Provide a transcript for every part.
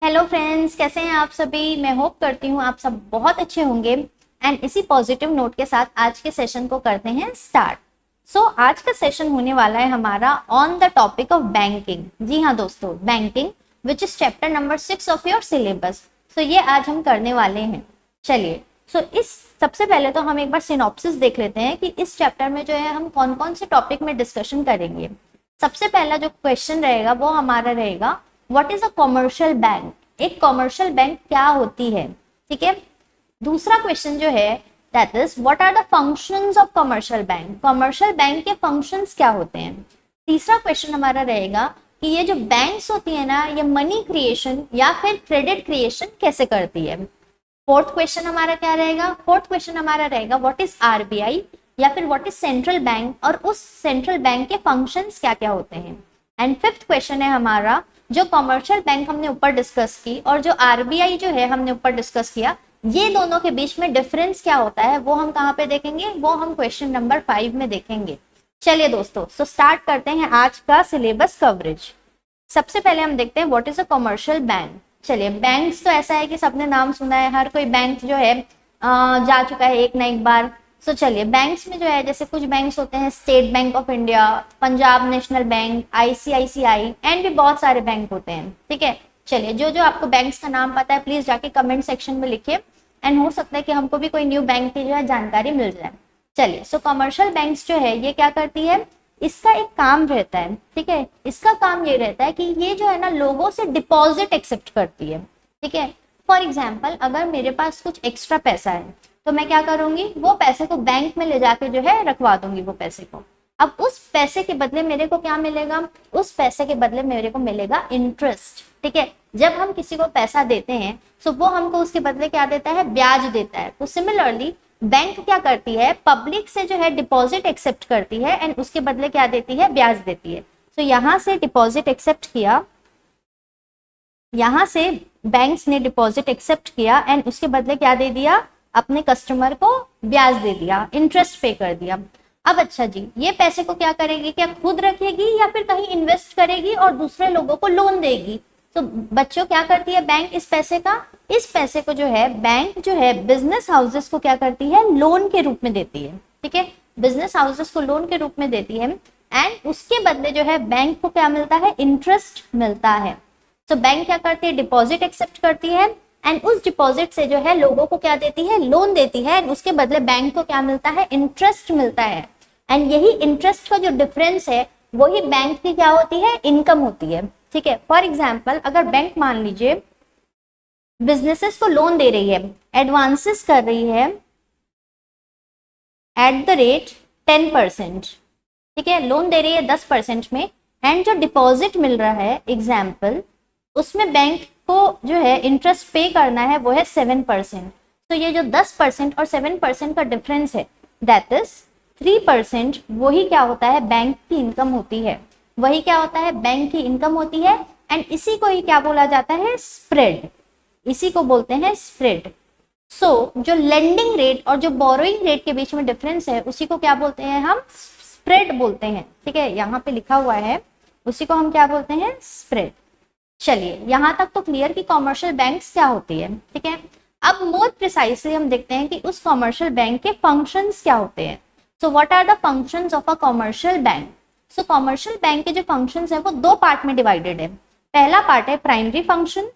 Hello friends, कैसे हैं आप सभी। मैं होप करती हूँ आप सब बहुत अच्छे होंगे। एंड इसी पॉजिटिव नोट के साथ आज के सेशन को करते हैं स्टार्ट। आज का सेशन होने वाला है हमारा on the topic of banking. जी हाँ दोस्तों, banking which is chapter number 6 of your syllabus. ये आज हम करने वाले हैं। चलिए, इस सबसे पहले तो हम एक बार सिनॉप्सिस देख लेते हैं कि इस चैप्टर में जो है हम कौन कौन से टॉपिक में डिस्कशन करेंगे। सबसे पहला जो क्वेश्चन रहेगा वो हमारा रहेगा, what is a commercial bank. एक कॉमर्शियल बैंक क्या होती है, ठीक है। दूसरा क्वेश्चन जो है that is what are the functions of commercial bank. Commercial bank के फंक्शंस क्या होते हैं। तीसरा क्वेश्चन हमारा रहेगा कि ये जो बैंक्स होती है ना, ये मनी क्रिएशन या फिर क्रेडिट क्रिएशन कैसे करती है। फोर्थ क्वेश्चन हमारा क्या रहेगा। फोर्थ क्वेश्चन हमारा रहेगा व्हाट इज आरबीआई या फिर व्हाट इज सेंट्रल बैंक, और उस सेंट्रल बैंक के फंक्शंस क्या क्या होते हैं। एंड फिफ्थ क्वेश्चन है हमारा, जो कॉमर्शियल बैंक हमने ऊपर डिस्कस की और जो आरबीआई जो है हमने ऊपर डिस्कस किया, ये दोनों के बीच में डिफरेंस क्या होता है वो हम कहाँ पे देखेंगे, वो हम क्वेश्चन नंबर 5 में देखेंगे। चलिए दोस्तों, स्टार्ट करते हैं आज का सिलेबस कवरेज। सबसे पहले हम देखते हैं what is a commercial bank. चलिए, बैंक्स तो ऐसा है कि सबने नाम सुना है, हर कोई बैंक जो है जा चुका है एक ना एक बार। चलिए, बैंक्स में जो है जैसे कुछ बैंक्स होते हैं, state bank of India, Punjab national bank, ICICI and भी बहुत सारे बैंक होते हैं, ठीक है। चलिए, जो जो आपको बैंक्स का नाम पता है प्लीज जाके कमेंट सेक्शन में लिखिए, एंड हो सकता है कि हमको भी कोई न्यू बैंक की जो है जानकारी मिल जाए। चलिए, कॉमर्शियल बैंक्स जो है ये क्या करती है, इसका एक काम रहता है, ठीक है। इसका काम ये रहता है कि ये जो है ना लोगों से डिपॉजिट एक्सेप्ट करती है, ठीक है। फॉर एग्जाम्पल, अगर मेरे पास कुछ एक्स्ट्रा पैसा है तो मैं क्या करूंगी, वो पैसे को बैंक में ले जाके जो है रखवा दूंगी वो पैसे को। अब उस पैसे के बदले मेरे को क्या मिलेगा, उस पैसे के बदले मेरे को मिलेगा इंटरेस्ट, ठीक है। जब हम किसी को पैसा देते हैं तो वो हमको उसके बदले क्या देता है, ब्याज देता है। तो सिमिलरली बैंक क्या करती है, पब्लिक से जो है डिपॉजिट एक्सेप्ट करती है एंड उसके बदले क्या देती है, ब्याज देती है। यहाँ से डिपॉजिट एक्सेप्ट किया, यहाँ से बैंक्स ने डिपॉजिट एक्सेप्ट किया एंड उसके बदले क्या दे दिया, अपने कस्टमर को ब्याज दे दिया, इंटरेस्ट पे कर दिया। अब अच्छा जी, ये पैसे को क्या करेगी, क्या खुद रखेगी या फिर कहीं इन्वेस्ट करेगी और दूसरे लोगों को लोन देगी। बच्चों क्या करती है बैंक इस पैसे को जो है बैंक जो है बिजनेस हाउसेस को क्या करती है, लोन के रूप में देती है, ठीक है। बिजनेस हाउसेस को लोन के रूप में देती है एंड उसके बदले जो है बैंक को क्या मिलता है, इंटरेस्ट मिलता है। बैंक क्या करती है, डिपॉजिट एक्सेप्ट करती है एंड उस डिपॉजिट से जो है लोगों को क्या देती है, लोन देती है एंड उसके बदले बैंक को क्या मिलता है, इंटरेस्ट मिलता है। एंड यही इंटरेस्ट का जो डिफरेंस है वही बैंक की क्या होती है, इनकम होती है, ठीक है। फॉर एग्जाम्पल, अगर बैंक मान लीजिए बिजनेसेस को लोन दे रही है, एडवांसेस कर रही है एट द रेट 10%, ठीक है, लोन दे रही है 10% में, एंड जो डिपॉजिट मिल रहा है एग्जाम्पल, उसमें बैंक को जो है इंटरेस्ट पे करना है वो है 7%। ये जो 10% और 7% का डिफरेंस है दैट इज 3%, वही क्या होता है, बैंक की इनकम होती है। वही क्या होता है, बैंक की इनकम होती है एंड इसी को ही क्या बोला जाता है, स्प्रेड। इसी को बोलते हैं स्प्रेड। जो लेंडिंग रेट और जो बोरोइंग रेट के बीच में डिफरेंस है उसी को क्या बोलते हैं, हम स्प्रेड बोलते हैं, ठीक है। यहाँ पे लिखा हुआ है, उसी को हम क्या बोलते हैं, स्प्रेड। चलिए, यहां तक तो क्लियर कि कॉमर्शियल बैंक्स क्या होती है, ठीक है। अब मोर प्रिसाइसली हम देखते हैं कि उस कॉमर्शियल बैंक के फंक्शंस क्या होते हैं। What are the functions of a commercial bank. Commercial bank के जो फंक्शंस है वो दो पार्ट में डिवाइडेड है। पहला पार्ट है प्राइमरी फंक्शन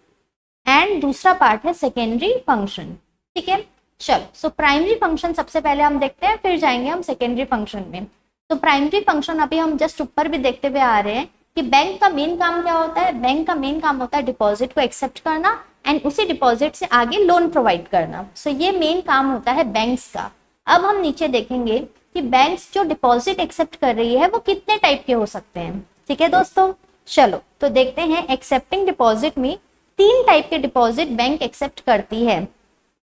एंड दूसरा पार्ट है सेकेंडरी फंक्शन, ठीक है। चलो, प्राइमरी फंक्शन सबसे पहले हम देखते हैं, फिर जाएंगे हम सेकेंडरी फंक्शन में। प्राइमरी फंक्शन अभी हम जस्ट ऊपर भी देखते हुए आ रहे हैं कि बैंक का मेन काम क्या होता है, बैंक का मेन काम होता है डिपॉजिट को एक्सेप्ट करना एंड उसी डिपॉजिट से आगे लोन प्रोवाइड करना। ये मेन काम होता है बैंक्स का। अब हम नीचे देखेंगे कि बैंक्स जो डिपॉजिट एक्सेप्ट कर रही है वो कितने टाइप के हो सकते हैं, ठीक है दोस्तों। चलो, देखते हैं एक्सेप्टिंग डिपॉजिट में 3 टाइप के डिपॉजिट बैंक एक्सेप्ट करती है।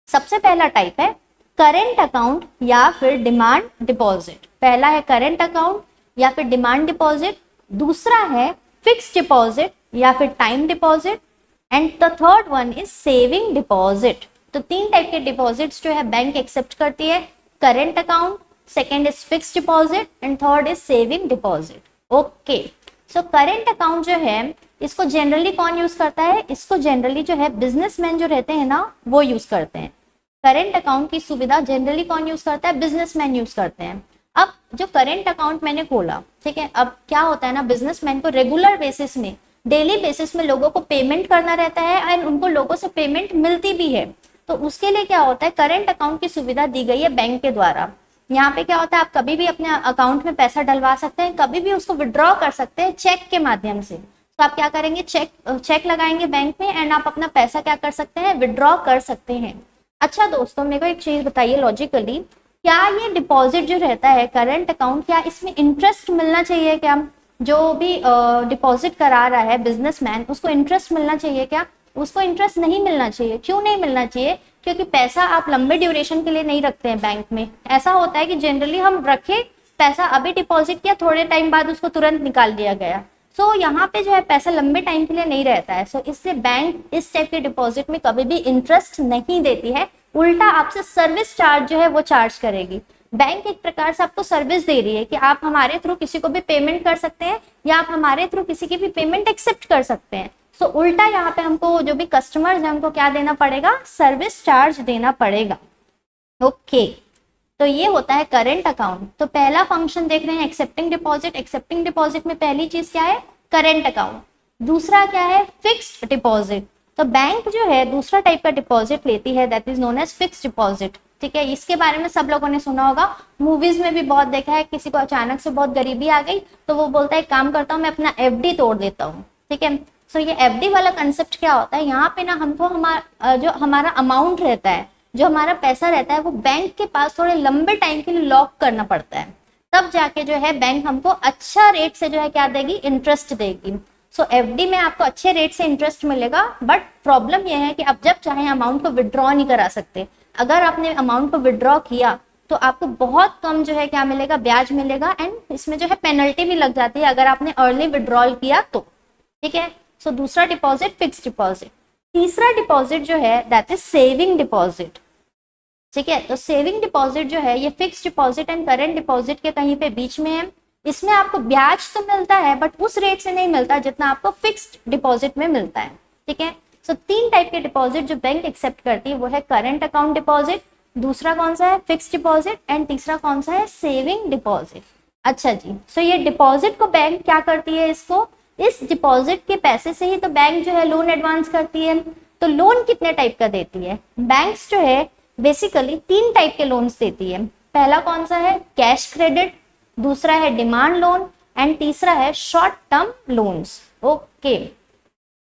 सबसे पहला टाइप है करेंट अकाउंट या फिर डिमांड डिपॉजिट। पहला है करेंट अकाउंट या फिर डिमांड डिपॉजिट, दूसरा है फिक्स्ड डिपॉजिट या फिर time deposit and the third one is saving deposit. 3 type के डिपॉजिट्स जो है बैंक एक्सेप्ट करती है, current account, second is fixed deposit and third is saving deposit. Okay, current account जो है इसको जनरली कौन यूज करता है? इसको जनरली जो है बिजनेसमैन जो रहते हैं ना वो यूज करते हैं। करेंट अकाउंट की सुविधा जनरली कौन यूज करता है? बिजनेसमैन यूज करते हैं। अब जो करेंट अकाउंट मैंने खोला, ठीक है, अब क्या होता है ना, बिजनेसमैन को रेगुलर बेसिस में, डेली बेसिस में लोगों को पेमेंट करना रहता है एंड उनको लोगों से पेमेंट मिलती भी है। तो उसके लिए क्या होता है, करंट अकाउंट की सुविधा दी गई है बैंक के द्वारा। यहाँ पे क्या होता है, आप कभी भी अपने अकाउंट में पैसा डलवा सकते हैं, कभी भी उसको विड्रॉ कर सकते हैं चेक के माध्यम से। तो आप क्या करेंगे, चेक लगाएंगे बैंक में एंड आप अपना पैसा क्या कर सकते हैं, विड्रॉ कर सकते हैं। अच्छा दोस्तों, मेरे को एक चीज बताइए लॉजिकली, क्या ये डिपॉजिट जो रहता है करंट अकाउंट, क्या इसमें इंटरेस्ट मिलना चाहिए क्या? जो भी डिपॉजिट करा रहा है बिजनेसमैन, उसको इंटरेस्ट मिलना चाहिए क्या? उसको इंटरेस्ट नहीं मिलना चाहिए। क्यों नहीं मिलना चाहिए? क्योंकि पैसा आप लंबे ड्यूरेशन के लिए नहीं रखते हैं बैंक में। ऐसा होता है कि जनरली हम रखे पैसा, अभी डिपॉजिट किया, थोड़े टाइम बाद उसको तुरंत निकाल दिया गया। सो यहाँ पे जो है पैसा लंबे टाइम के लिए नहीं रहता है। सो इससे बैंक इस टाइप के डिपॉजिट में कभी भी इंटरेस्ट नहीं देती है, उल्टा आपसे सर्विस चार्ज जो है वो चार्ज करेगी। बैंक एक प्रकार से आपको सर्विस दे रही है कि आप हमारे थ्रू किसी को भी पेमेंट कर सकते हैं या आप हमारे थ्रू किसी की भी पेमेंट एक्सेप्ट कर सकते हैं। सो उल्टा यहाँ पे हमको जो भी कस्टमर्स हैं उनको क्या देना पड़ेगा, सर्विस चार्ज देना पड़ेगा। ओके, तो ये होता है करंट अकाउंट। तो पहला फंक्शन देख रहे हैं एक्सेप्टिंग डिपॉजिट। एक्सेप्टिंग डिपॉजिट में पहली चीज क्या है, करंट अकाउंट। दूसरा क्या है, फिक्स्ड डिपॉजिट। तो बैंक जो है दूसरा टाइप का डिपॉजिट लेती है, that is known as fixed deposit. ठीक है, इसके बारे में सब लोगों ने सुना होगा, मूवीज में भी बहुत देखा है। किसी को अचानक से बहुत गरीबी आ गई तो वो बोलता है काम करता हूँ मैं अपना एफडी तोड़ देता हूँ। ठीक है, सो ये एफडी वाला कंसेप्ट क्या होता है, यहाँ पे ना हमको जो हमारा अमाउंट रहता है, जो हमारा पैसा रहता है, वो बैंक के पास थोड़े लंबे टाइम के लिए लॉक करना पड़ता है, तब जाके जो है बैंक हमको अच्छा रेट से जो है क्या देगी, इंटरेस्ट देगी। सो एफडी में आपको अच्छे रेट से इंटरेस्ट मिलेगा, बट प्रॉब्लम यह है कि आप जब चाहे अमाउंट को विड्रॉ नहीं करा सकते। अगर आपने अमाउंट को विड्रॉ किया तो आपको बहुत कम जो है क्या मिलेगा, ब्याज मिलेगा, एंड इसमें जो है पेनल्टी भी लग जाती है अगर आपने अर्ली विड्रॉल किया तो। ठीक है, सो दूसरा डिपॉजिट फिक्स्ड डिपॉजिट। तीसरा डिपॉजिट जो है दैट इज सेविंग डिपॉजिट। ठीक है, तो सेविंग डिपॉजिट जो है ये fixed deposit and current deposit के कहीं पे बीच में है। इसमें आपको ब्याज तो मिलता है बट उस रेट से नहीं मिलता जितना आपको फिक्स्ड डिपॉजिट में मिलता है। ठीक है, सो तीन टाइप के डिपॉजिट जो बैंक एक्सेप्ट करती है वो है करंट अकाउंट डिपॉजिट, दूसरा कौन सा है, फिक्स्ड डिपॉजिट, एंड तीसरा कौन सा है, सेविंग डिपॉजिट। अच्छा जी, सो ये डिपॉजिट को बैंक क्या करती है, इसको, इस डिपॉजिट के पैसे से ही तो बैंक जो है लोन एडवांस करती है। तो लोन कितने टाइप का देती है, बैंक्स जो है बेसिकली तीन टाइप के लोन्स देती है। पहला कौन सा है, कैश क्रेडिट, दूसरा है डिमांड लोन, एंड तीसरा है शॉर्ट टर्म लोन्स। ओके,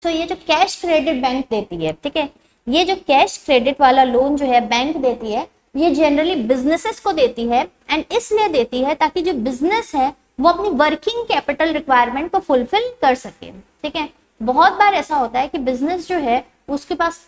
तो ये जो कैश क्रेडिट बैंक देती है, ठीक है, ये जो कैश क्रेडिट वाला लोन जो है बैंक देती है, ये जनरली बिजनेसेस को देती है, एंड इसलिए देती है ताकि जो बिजनेस है वो अपनी वर्किंग कैपिटल रिक्वायरमेंट को फुलफिल कर सके। ठीक है, बहुत बार ऐसा होता है कि बिजनेस जो है उसके पास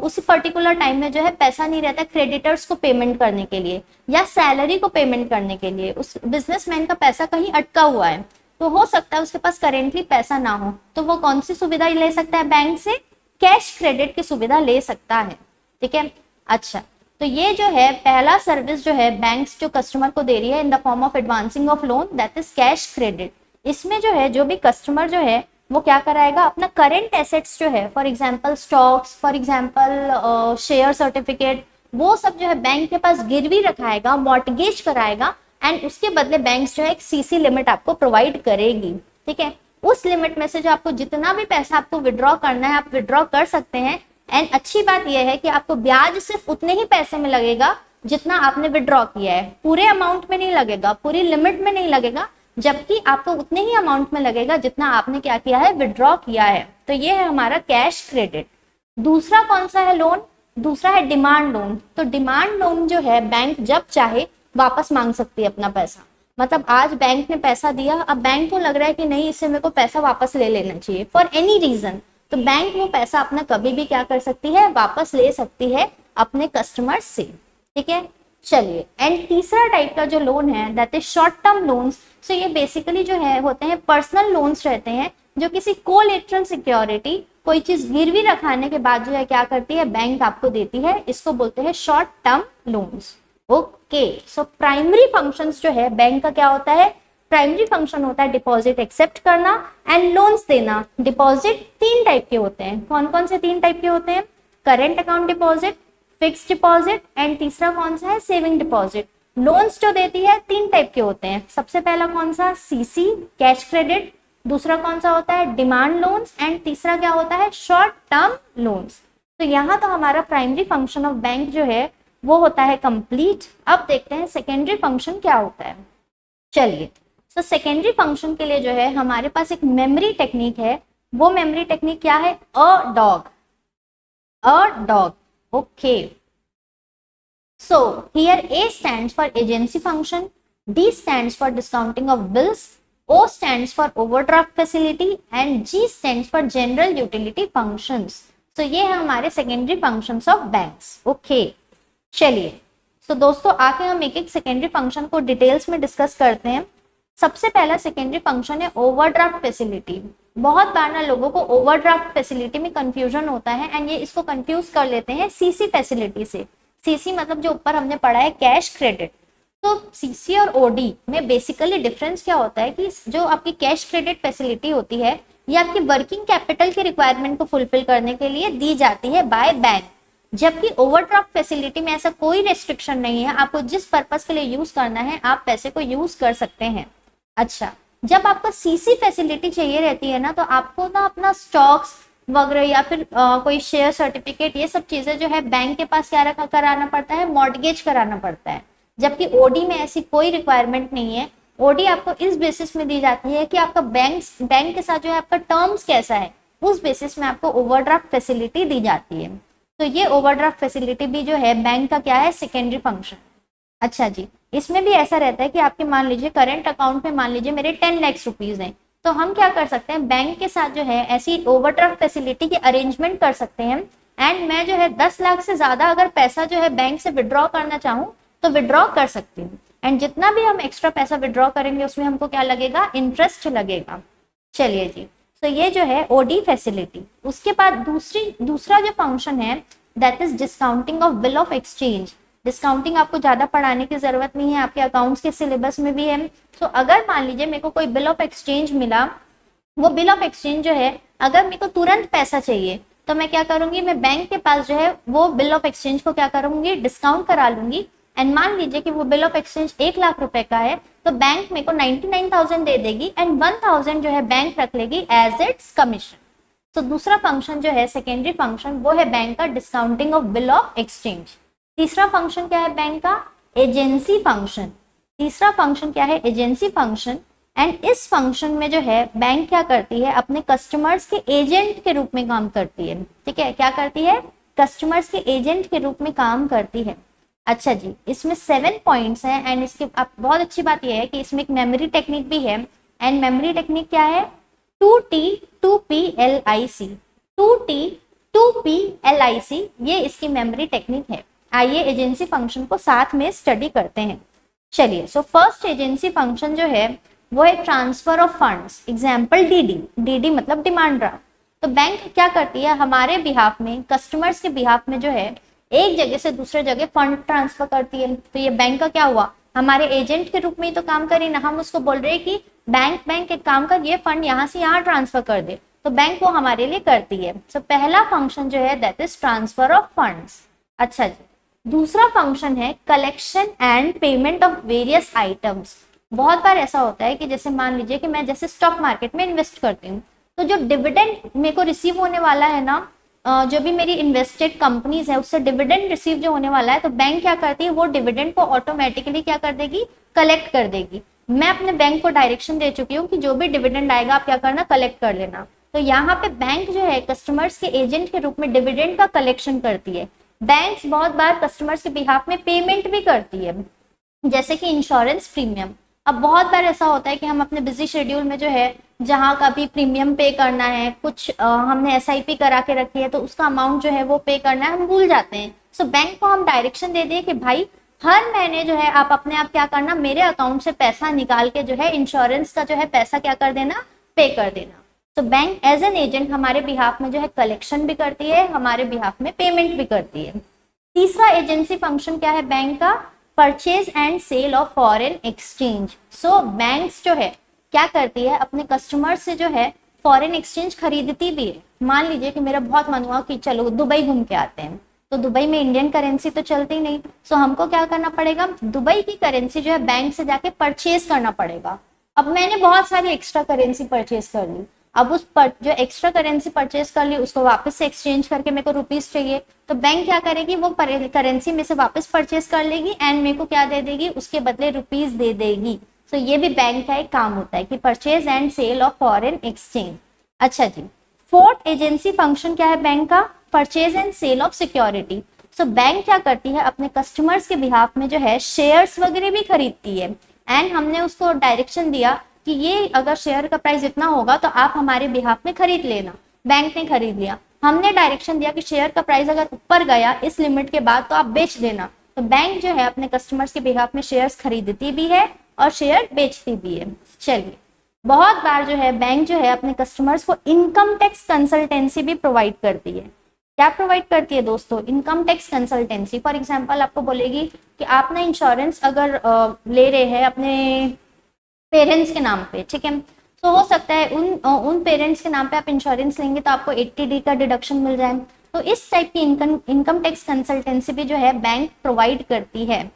उसी पर्टिकुलर टाइम में जो है पैसा नहीं रहता क्रेडिटर्स को पेमेंट करने के लिए या सैलरी को पेमेंट करने के लिए, उस बिजनेसमैन का पैसा कहीं अटका हुआ है, तो हो सकता है उसके पास करेंटली पैसा ना हो, तो वो कौन सी सुविधा ले सकता है बैंक से, कैश क्रेडिट की सुविधा ले सकता है। ठीक है, अच्छा, तो ये जो है पहला सर्विस जो है बैंक्स जो कस्टमर को दे रही है in the form of advancing of loan, that is cash credit. इसमें जो है जो भी कस्टमर जो है वो क्या कराएगा, अपना करंट एसेट्स जो है, for example stocks, for example share certificate, वो सब जो है बैंक के पास गिरवी रखाएगा, मॉर्टगेज कराएगा, एंड उसके बदले बैंक्स जो है एक सीसी लिमिट आपको प्रोवाइड करेगी। ठीक है, उस लिमिट में से जो आपको जितना भी पैसा आपको विड्रॉ करना है आप विड्रॉ कर सकते हैं, एंड अच्छी बात यह है कि आपको ब्याज सिर्फ उतने ही पैसे में लगेगा जितना आपने विड्रॉ किया है, पूरे अमाउंट में नहीं लगेगा, पूरी लिमिट में नहीं लगेगा, जबकि आपको उतने ही अमाउंट में लगेगा जितना आपने क्या किया है, विड्रॉ किया है। तो ये है हमारा कैश क्रेडिट। दूसरा कौन सा है लोन, दूसरा है डिमांड लोन। तो डिमांड लोन जो है बैंक जब चाहे वापस मांग सकती है अपना पैसा, मतलब आज बैंक ने पैसा दिया, अब बैंक को लग रहा है कि नहीं इससे मेरे को पैसा वापस ले लेना चाहिए फॉर एनी रीजन, तो बैंक वो पैसा अपना कभी भी क्या कर सकती है, वापस ले सकती है अपने कस्टमर से। ठीक है, चलिए, एंड तीसरा टाइप का जो लोन है that is short term loans. So ये बेसिकली जो है होते हैं पर्सनल लोन्स रहते हैं, जो किसी कोलेटरल सिक्योरिटी, कोई चीज गिरवी रखाने के बाद जो है क्या करती है, बैंक आपको देती है, इसको बोलते हैं short term loans. Okay, so primary functions जो है बैंक का क्या होता है, प्राइमरी फंक्शन होता है डिपॉजिट एक्सेप्ट करना एंड लोन्स देना। डिपॉजिट 3 टाइप के होते हैं। कौन कौन से 3 टाइप के होते हैं? Current account deposit, fixed deposit and तीसरा कौन सा है? Saving deposit. लोन्स जो देती है 3 टाइप के होते हैं। सबसे पहला कौन सा? CC, cash credit. दूसरा कौन सा होता है? डिमांड लोन्स एंड तीसरा क्या होता है? Short term loans. तो यहाँ तो हमारा प्राइमरी फंक्शन ऑफ बैंक जो है वो होता है कंप्लीट। अब देखते हैं सेकेंडरी फंक्शन क्या होता है। चलिए, तो सेकेंडरी फंक्शन के लिए जो है हमारे पास एक मेमोरी टेक्निक है। वो मेमोरी टेक्निक क्या है? A dog. Okay, so here A stands for agency function, D stands for discounting of bills, O stands for overdraft facility and G stands for general utility functions. So ये है हमारे secondary functions of banks. Okay, चलिए, तो दोस्तों आके हम एक एक सेकेंडरी फंक्शन को डिटेल्स में डिस्कस करते हैं। सबसे पहला सेकेंडरी फंक्शन है ओवरड्राफ्ट फैसिलिटी। बहुत बार ना लोगों को ओवरड्राफ्ट फैसिलिटी में कंफ्यूजन होता है एंड ये इसको कंफ्यूज कर लेते हैं सीसी फैसिलिटी से। सीसी मतलब जो ऊपर हमने पढ़ा है कैश क्रेडिट। तो सीसी और ओडी में बेसिकली डिफरेंस क्या होता है कि जो आपकी कैश क्रेडिट फैसिलिटी होती है ये आपकी वर्किंग कैपिटल के रिक्वायरमेंट को फुलफिल करने के लिए दी जाती है बाय बैंक, जबकि ओवरड्राफ्ट फैसिलिटी में ऐसा कोई रेस्ट्रिक्शन नहीं है। आपको जिस पर्पस के लिए यूज करना है आप पैसे को यूज कर सकते हैं। अच्छा, जब आपको सीसी फैसिलिटी चाहिए रहती है ना तो आपको ना अपना स्टॉक्स वगैरह या फिर कोई शेयर सर्टिफिकेट ये सब चीजें जो है बैंक के पास क्या कराना पड़ता है? मॉर्टगेज कराना पड़ता है। जबकि ओडी में ऐसी कोई रिक्वायरमेंट नहीं है। ओडी आपको इस बेसिस में दी जाती है कि आपका बैंक के साथ जो है आपका टर्म्स कैसा है, उस बेसिस में आपको ओवरड्राफ्ट फैसिलिटी दी जाती है। तो ये ओवरड्राफ्ट फैसिलिटी भी जो है बैंक का क्या है? Secondary function. अच्छा जी, इसमें भी ऐसा रहता है कि आपके मान लीजिए करेंट अकाउंट में मान लीजिए मेरे 10 लाख रुपीज हैं, तो हम क्या कर सकते हैं? बैंक के साथ जो है ऐसी ओवरड्राफ्ट फैसिलिटी की अरेंजमेंट कर सकते हैं एंड मैं जो है 10 लाख से ज्यादा अगर पैसा जो है बैंक से विड्रॉ करना चाहूँ तो विड्रॉ कर सकती हूँ। एंड जितना भी हम एक्स्ट्रा पैसा विड्रॉ करेंगे उसमें हमको क्या लगेगा? इंटरेस्ट लगेगा। चलिए जी, तो ये जो है ओडी फैसिलिटी। उसके बाद दूसरा जो फंक्शन है that is discounting of bill of exchange. Discounting आपको ज्यादा पढ़ाने की जरूरत नहीं है, आपके अकाउंट्स के सिलेबस में भी है। तो अगर मान लीजिए मेरे को कोई बिल ऑफ एक्सचेंज मिला, वो बिल ऑफ एक्सचेंज जो है अगर मेरे को तुरंत पैसा चाहिए तो मैं क्या करूंगी? मैं बैंक के पास जो है वो बिल ऑफ एक्सचेंज को क्या करूंगी? डिस्काउंट करा लूंगी। एंड मान लीजिए कि वो बिल ऑफ एक्सचेंज 1 लाख रुपए का है तो बैंक मेरे को 99,000 दे देगी एंड 1,000 जो है बैंक रख लेगी एज इट्स कमीशन। तो दूसरा फंक्शन जो है सेकेंडरी फंक्शन वो है बैंक का discounting of bill of exchange. तीसरा फंक्शन क्या है बैंक का? Agency function. तीसरा फंक्शन क्या है? Agency function. एंड इस फंक्शन में जो है बैंक क्या करती है? अपने कस्टमर्स के एजेंट के रूप में काम करती है। ठीक है, क्या करती है? कस्टमर्स के एजेंट के रूप में काम करती है। अच्छा जी, इसमें 7 पॉइंट्स हैं एंड इसके अब बहुत अच्छी बात यह है कि इसमें एक मेमोरी टेक्निक भी है। एंड मेमोरी टेक्निक क्या है? 2T 2PLIC। 2T 2PLIC ये इसकी मेमोरी टेक्निक है। आइए एजेंसी फंक्शन को साथ में स्टडी करते हैं। चलिए, सो फर्स्ट एजेंसी फंक्शन जो है वो है transfer of funds. Example DD. DD मतलब डिमांड ड्राफ्ट। तो बैंक क्या करती है? हमारे बिहाफ में, कस्टमर्स के बिहाफ में जो है एक जगह से दूसरे जगह फंड ट्रांसफर करती है। तो ये बैंक का क्या हुआ? हमारे एजेंट के रूप में ही तो काम करी ना। हम उसको बोल रहे हैं कि बैंक एक काम कर, ये फंड यहाँ से यहाँ ट्रांसफर कर दे, तो बैंक वो हमारे लिए करती है। सो पहला फंक्शन जो है that is transfer of funds. अच्छा जी, दूसरा फंक्शन है collection and payment of various items. बहुत बार ऐसा होता है कि जैसे मान लीजिए कि मैं जैसे स्टॉक मार्केट में इन्वेस्ट करती हूँ, तो जो डिविडेंड मेरे को रिसीव होने वाला है ना, जो भी मेरी इन्वेस्टेड कंपनीज है उससे डिविडेंड रिसीव जो होने वाला है, तो बैंक क्या करती है? वो डिविडेंड को ऑटोमेटिकली क्या कर देगी? कलेक्ट कर देगी। मैं अपने बैंक को डायरेक्शन दे चुकी हूँ कि जो भी डिविडेंड आएगा आप क्या करना? कलेक्ट कर लेना। तो यहाँ पे बैंक जो है कस्टमर्स के एजेंट के रूप में डिविडेंड का कलेक्शन करती है। बैंक्स बहुत बार कस्टमर्स के बिहाफ में पेमेंट भी करती है, जैसे कि इंश्योरेंस प्रीमियम। अब बहुत बार ऐसा होता है कि हम अपने बिजी शेड्यूल में जो है जहाँ का भी प्रीमियम पे करना है, कुछ हमने SIP करा के रखी है तो उसका अमाउंट जो है वो पे करना है, हम भूल जाते हैं। सो बैंक को हम डायरेक्शन दे दें कि भाई हर महीने जो है आप अपने आप क्या करना? मेरे अकाउंट से पैसा निकाल के जो है इंश्योरेंस का जो है पैसा क्या कर देना? पे कर देना। तो बैंक एज एन एजेंट हमारे बिहाफ में जो है कलेक्शन भी करती है, हमारे बिहाफ में पेमेंट भी करती है। तीसरा एजेंसी फंक्शन क्या है बैंक का? Purchase and sale of foreign exchange. So banks जो है क्या करती है, अपने कस्टमर से जो है फॉरेन एक्सचेंज खरीदती भी है। मान लीजिए कि मेरा बहुत मन हुआ कि चलो दुबई घूम के आते हैं, तो दुबई में इंडियन करेंसी तो चलती नहीं, सो हमको क्या करना पड़ेगा, दुबई की करेंसी जो है बैंक से जाके परचेज करना पड़ेगा। अब मैंने बहुत सारी एक्स्ट्रा करेंसी परचेज कर ली, अब जो एक्स्ट्रा करेंसी परचेज कर ली उसको वापस से एक्सचेंज करके मेरे को रुपीज चाहिए, तो बैंक क्या करेगी, वो करेंसी में से वापस परचेज कर लेगी एंड मेरे को क्या दे देगी, उसके बदले रुपीज दे देगी। तो ये भी बैंक का एक काम होता है कि purchase and sale of foreign exchange. अच्छा जी, फोर्थ एजेंसी फंक्शन क्या है बैंक का, purchase and sale of security. So bank क्या करती है, अपने कस्टमर्स के बिहाफ में जो है शेयर्स वगैरह भी खरीदती है एंड हमने उसको डायरेक्शन दिया कि ये अगर शेयर का प्राइस इतना होगा तो आप हमारे बिहाफ में खरीद लेना। बैंक ने खरीद लिया, हमने डायरेक्शन दिया कि शेयर का प्राइस अगर ऊपर गया इस लिमिट के बाद तो आप बेच देना। तो बैंक जो है अपने कस्टमर्स के बिहाफ में शेयर्स खरीदती भी है और शेयर बेचती भी है। चलिए, बहुत बार जो है बैंक जो है अपने कस्टमर्स को इनकम टैक्स कंसल्टेंसी भी प्रोवाइड करती है। क्या प्रोवाइड करती है दोस्तों, income tax consultancy. For example आपको बोलेगी कि आप ना इंश्योरेंस अगर ले रहे हैं अपने पेरेंट्स के नाम पे, ठीक है, तो हो सकता है उन पेरेंट्स के नाम पे आप इंश्योरेंस लेंगे तो आपको 80D का डिडक्शन मिल जाए। तो इस टाइप की इनकम टैक्स कंसल्टेंसी भी जो है बैंक प्रोवाइड करती है।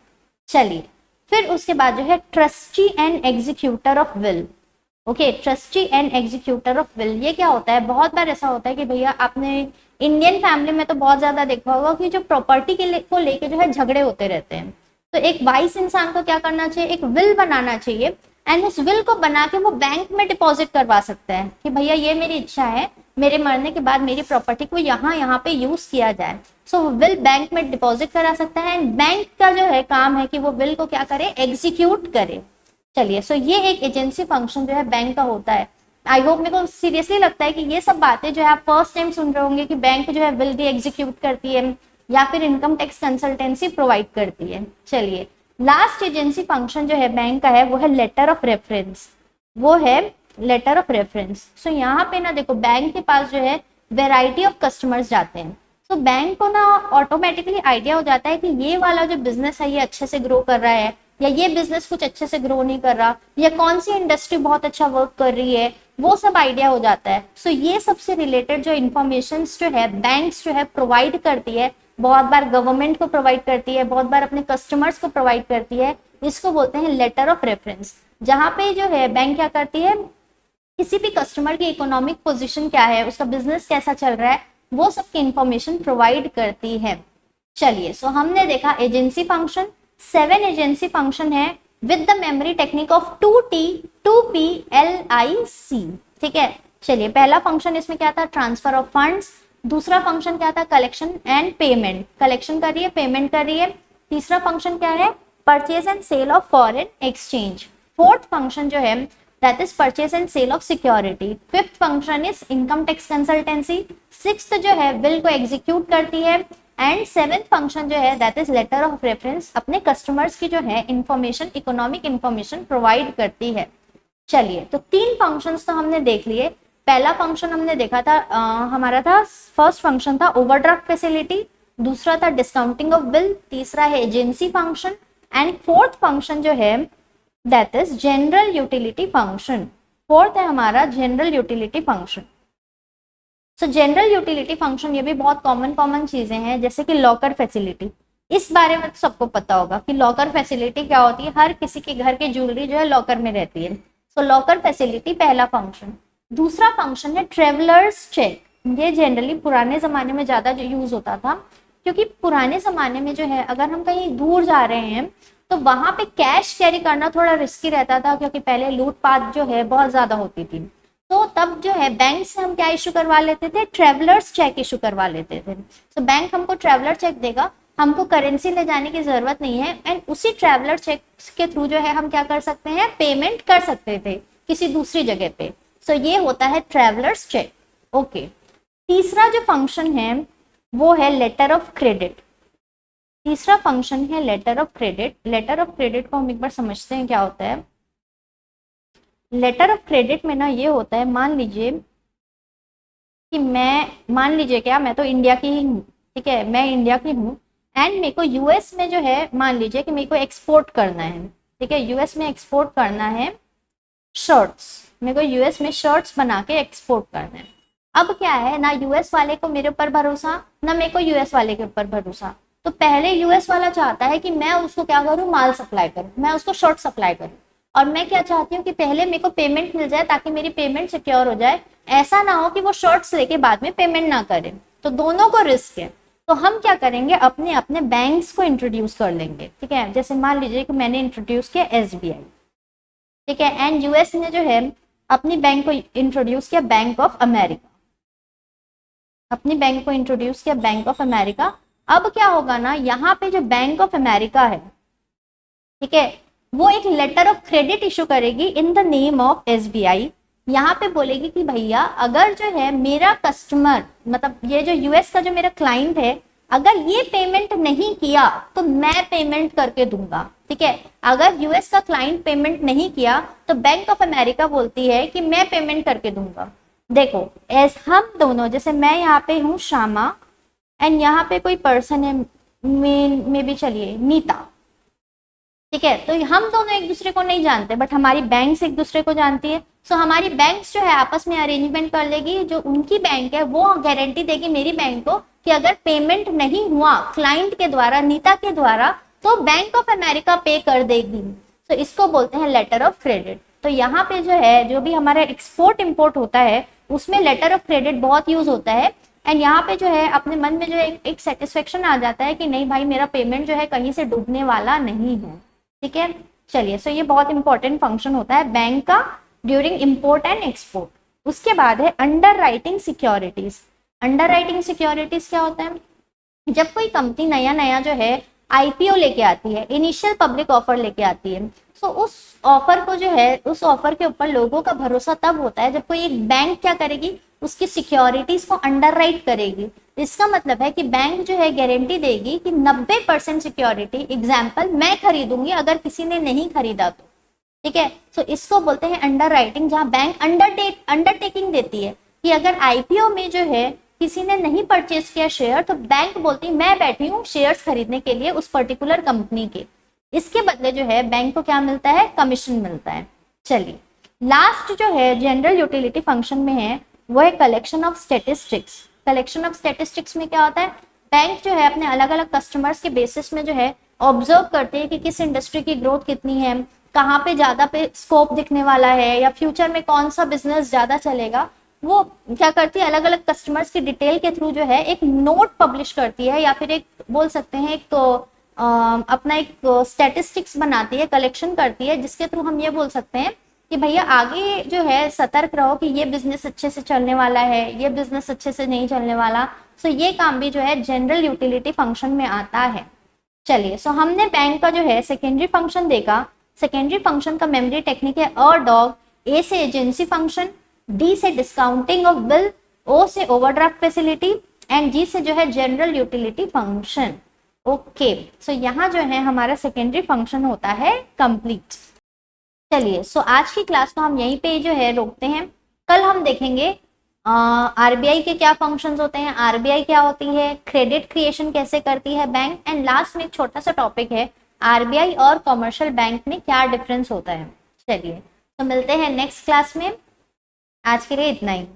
चलिए, फिर उसके बाद जो है trustee and executor of will. Okay, trustee and executor of will, ये क्या होता है, बहुत बार ऐसा होता है कि भैया आपने इंडियन फैमिली में तो बहुत ज्यादा देखा होगा कि जो प्रॉपर्टी को लेके जो है झगड़े होते रहते हैं। तो एक वाइस इंसान को क्या करना चाहिए, एक विल बनाना चाहिए एंड उस विल को बना के वो बैंक में डिपॉजिट करवा सकता है कि भैया ये मेरी इच्छा है, मेरे मरने के बाद मेरी प्रॉपर्टी को यहाँ पे यूज किया जाए। सो विल बैंक में डिपॉजिट करा सकता है एंड बैंक का जो है काम है कि वो विल को क्या करे, एग्जीक्यूट करे। चलिए, सो ये एक एजेंसी फंक्शन जो है बैंक का होता है। आई होप मेरे को सीरियसली लगता है कि ये सब बातें जो है आप फर्स्ट टाइम सुन रहे होंगे कि बैंक जो है विल भी एग्जीक्यूट करती है या फिर इनकम टैक्स कंसल्टेंसी प्रोवाइड करती है। चलिए, लास्ट एजेंसी फंक्शन जो है बैंक का है वो है लेटर ऑफ रेफरेंस। वो है लेटर ऑफ रेफरेंस। सो यहाँ पे ना देखो, बैंक के पास जो है वेराइटी ऑफ कस्टमर्स जाते हैं, तो बैंक को ना ऑटोमेटिकली आइडिया हो जाता है कि ये वाला जो बिजनेस है ये अच्छे से ग्रो कर रहा है या ये बिजनेस कुछ अच्छे से ग्रो नहीं कर रहा, या कौन सी इंडस्ट्री बहुत अच्छा वर्क कर रही है, वो सब आइडिया हो जाता है। सो ये सबसे रिलेटेड जो इन्फॉर्मेशन जो है बैंक्स जो है प्रोवाइड करती है, बहुत बार गवर्नमेंट को प्रोवाइड करती है, बहुत बार अपने कस्टमर्स को प्रोवाइड करती है। इसको बोलते हैं लेटर ऑफ रेफरेंस, जहाँ पे जो है बैंक क्या करती है, किसी भी कस्टमर की इकोनॉमिक पोजीशन क्या है, उसका बिजनेस कैसा चल रहा है, वो सब की इंफॉर्मेशन प्रोवाइड करती है। चलिए, सो हमने देखा एजेंसी फंक्शन, 7 एजेंसी फंक्शन है with the memory technique of 2T 2P LIC। ठीक है, चलिए, पहला फंक्शन इसमें क्या था, ट्रांसफर ऑफ फंड्स। दूसरा फंक्शन क्या था, कलेक्शन एंड पेमेंट, कलेक्शन कर रही है, पेमेंट कर रही है। तीसरा फंक्शन क्या है, purchase and sale of foreign exchange. Fourth function जो है that is purchase and sale of security. Fifth function is income tax consultancy. Sixth जो है बिल को एग्जीक्यूट करती है एंड सेवेंथ फंक्शन जो है that is letter of reference, अपने कस्टमर्स की जो है इंफॉर्मेशन, इकोनॉमिक इंफॉर्मेशन प्रोवाइड करती है। चलिए, तो 3 फंक्शंस तो हमने देख लिए। पहला फंक्शन हमने देखा था, हमारा था, फर्स्ट फंक्शन था ओवरड्राफ्ट फैसिलिटी, दूसरा था डिस्काउंटिंग ऑफ बिल, तीसरा है agency function and fourth function जो है that is general utility function. Fourth है हमारा जनरल यूटिलिटी फंक्शन। सो जनरल यूटिलिटी फंक्शन ये भी बहुत कॉमन चीजें हैं, जैसे कि लॉकर फैसिलिटी। इस बारे में तो सबको पता होगा कि लॉकर फैसिलिटी क्या होती है, हर किसी के घर की ज्वेलरी जो है लॉकर में रहती है। सो लॉकर फैसिलिटी पहला फंक्शन। दूसरा फंक्शन है ट्रेवलर्स चेक। ये जनरली पुराने जमाने में ज्यादा यूज होता था, क्योंकि पुराने जमाने में जो है अगर हम कहीं दूर जा रहे हैं तो वहां पे कैश कैरी करना थोड़ा रिस्की रहता था, क्योंकि पहले लूटपाट जो है बहुत ज्यादा होती थी। तो तब जो है बैंक से हम क्या इशू करवा लेते थे, ट्रेवलर्स चेक इशू करवा लेते थे। तो बैंक हमको ट्रेवलर चेक देगा, हमको करेंसी ले जाने की जरूरत नहीं है एंड उसी ट्रेवलर चेक के थ्रू जो है हम क्या कर सकते हैं, पेमेंट कर सकते थे किसी दूसरी जगह पे। सो ये होता है ट्रेवलर्स चेक। ओके, तीसरा जो फंक्शन है वो है लेटर ऑफ क्रेडिट। तीसरा फंक्शन है letter of credit. Letter of credit को हम एक बार समझते हैं क्या होता है। लेटर ऑफ क्रेडिट में ना ये होता है, मान लीजिए कि मैं तो इंडिया की ही हूँ, ठीक है, मैं इंडिया की हूँ एंड मेरे को यूएस में जो है, मान लीजिए कि मेरे को एक्सपोर्ट करना है, ठीक है, यूएस में एक्सपोर्ट करना है शर्ट्स, मेरे को यूएस में शर्ट्स बना के एक्सपोर्ट करना है। अब क्या है, ना यूएस वाले को मेरे ऊपर भरोसा, ना मेरे को यूएस वाले के ऊपर भरोसा। तो पहले यूएस वाला चाहता है कि मैं उसको क्या करूं, माल सप्लाई करूं, मैं उसको शर्ट सप्लाई करूं, और मैं क्या चाहती हूँ कि पहले मेरे को पेमेंट मिल जाए ताकि मेरी पेमेंट सिक्योर हो जाए। ऐसा ना हो कि वो शर्ट्स लेके बाद में पेमेंट ना करे, तो दोनों को रिस्क है। तो हम क्या करेंगे, अपने अपने बैंक्स को इंट्रोड्यूस कर लेंगे, ठीक है। जैसे मान लीजिए कि मैंने इंट्रोड्यूस किया एसबीआई, ठीक है, एंड यूएस ने जो है अपनी बैंक को इंट्रोड्यूस किया बैंक ऑफ अमेरिका, अपनी बैंक को इंट्रोड्यूस किया बैंक ऑफ अमेरिका। अब क्या होगा ना, यहाँ पे जो बैंक ऑफ अमेरिका है, ठीक है, वो एक लेटर ऑफ क्रेडिट इशू करेगी in the name of SBI. यहाँ पे बोलेगी कि भैया अगर जो है मेरा कस्टमर, मतलब ये जो यूएस का जो मेरा क्लाइंट है, अगर ये पेमेंट नहीं किया तो मैं पेमेंट करके दूंगा, ठीक है। अगर यूएस का क्लाइंट पेमेंट नहीं किया तो बैंक ऑफ अमेरिका बोलती है कि मैं पेमेंट करके दूंगा। देखो एज हम दोनों, जैसे मैं यहाँ पे हूँ श्यामा, एंड यहाँ पे कोई पर्सन है, मे भी चलिए नीता, ठीक है, तो हम दोनों एक दूसरे को नहीं जानते, बट हमारी बैंक्स एक दूसरे को जानती है। सो हमारी बैंक्स जो है आपस में अरेंजमेंट कर लेगी, जो उनकी बैंक है वो गारंटी देगी मेरी बैंक को कि अगर पेमेंट नहीं हुआ क्लाइंट के द्वारा, नीता के द्वारा, तो बैंक ऑफ अमेरिका पे कर देगी। तो इसको बोलते हैं लेटर ऑफ क्रेडिट। तो यहाँ पे जो है, जो भी हमारा एक्सपोर्ट इम्पोर्ट होता है उसमें लेटर ऑफ क्रेडिट बहुत यूज होता है। एंड यहाँ पे जो है अपने मन में जो है एक सेटिस्फेक्शन आ जाता है कि नहीं भाई, मेरा पेमेंट जो है कहीं से डूबने वाला नहीं है, ठीक है। चलिए, सो ये बहुत इंपॉर्टेंट फंक्शन होता है बैंक का ड्यूरिंग इंपोर्ट एंड एक्सपोर्ट। उसके बाद है under writing securities. Under writing securities क्या होता है, जब कोई कंपनी नया नया जो है आईपीओ लेके आती है, इनिशियल पब्लिक ऑफर लेके आती है, तो उस ऑफर को जो है, उस ऑफर के ऊपर लोगों का भरोसा तब होता है जब कोई एक बैंक क्या करेगी, उसकी सिक्योरिटीज को अंडर राइट करेगी। इसका मतलब है कि बैंक जो है गारंटी देगी कि 90% सिक्योरिटी, एग्जाम्पल मैं खरीदूंगी अगर किसी ने नहीं खरीदा तो, ठीक है। तो इसको बोलते हैं अंडर राइटिंग, जहां बैंक अंडरटेकिंग देती है कि अगर आईपीओ में जो है किसी ने नहीं परचेज किया शेयर, तो बैंक बोलती है मैं बैठी हूँ शेयर्स खरीदने के लिए उस पर्टिकुलर कंपनी के। इसके बदले जो है बैंक को क्या मिलता है, कमीशन मिलता है। चलिए, लास्ट जो है जनरल यूटिलिटी फंक्शन में है वो है collection of statistics. Collection of statistics में क्या होता है, बैंक जो है अपने अलग अलग कस्टमर्स के बेसिस में जो है ऑब्जर्व करते हैं कि किस इंडस्ट्री की ग्रोथ कितनी है, कहाँ पे ज्यादा पे स्कोप दिखने वाला है, या फ्यूचर में कौन सा बिजनेस ज्यादा चलेगा। वो क्या करती है, अलग अलग कस्टमर्स की डिटेल के थ्रू जो है एक नोट पब्लिश करती है, या फिर एक बोल सकते हैं एक अपना एक स्टैटिस्टिक्स बनाती है, कलेक्शन करती है, जिसके थ्रू हम ये बोल सकते हैं कि भैया आगे जो है सतर्क रहो कि ये बिजनेस अच्छे से चलने वाला है, ये बिजनेस अच्छे से नहीं चलने वाला। सो ये काम भी जो है जनरल यूटिलिटी फंक्शन में आता है। चलिए, सो हमने बैंक का जो है सेकेंडरी फंक्शन देखा। सेकेंडरी फंक्शन का मेमोरी टेक्निक है और डॉग, ए से एजेंसी फंक्शन, डी से डिस्काउंटिंग ऑफ बिल, ओ से ओवरड्राफ्ट फैसिलिटी, एंड जी से जो है जनरल यूटिलिटी फंक्शन। ओके, सो यहाँ जो है हमारा सेकेंडरी फंक्शन होता है कंप्लीट। चलिए, सो आज की क्लास को हम यहीं पे जो है रोकते हैं। कल हम देखेंगे आरबीआई के क्या फंक्शंस होते हैं, आरबीआई क्या होती है, क्रेडिट क्रिएशन कैसे करती है बैंक, एंड लास्ट में एक छोटा सा टॉपिक है आरबीआई और कॉमर्शियल बैंक में क्या डिफरेंस होता है। चलिए, तो मिलते हैं नेक्स्ट क्लास में। आज के लिए इतना ही।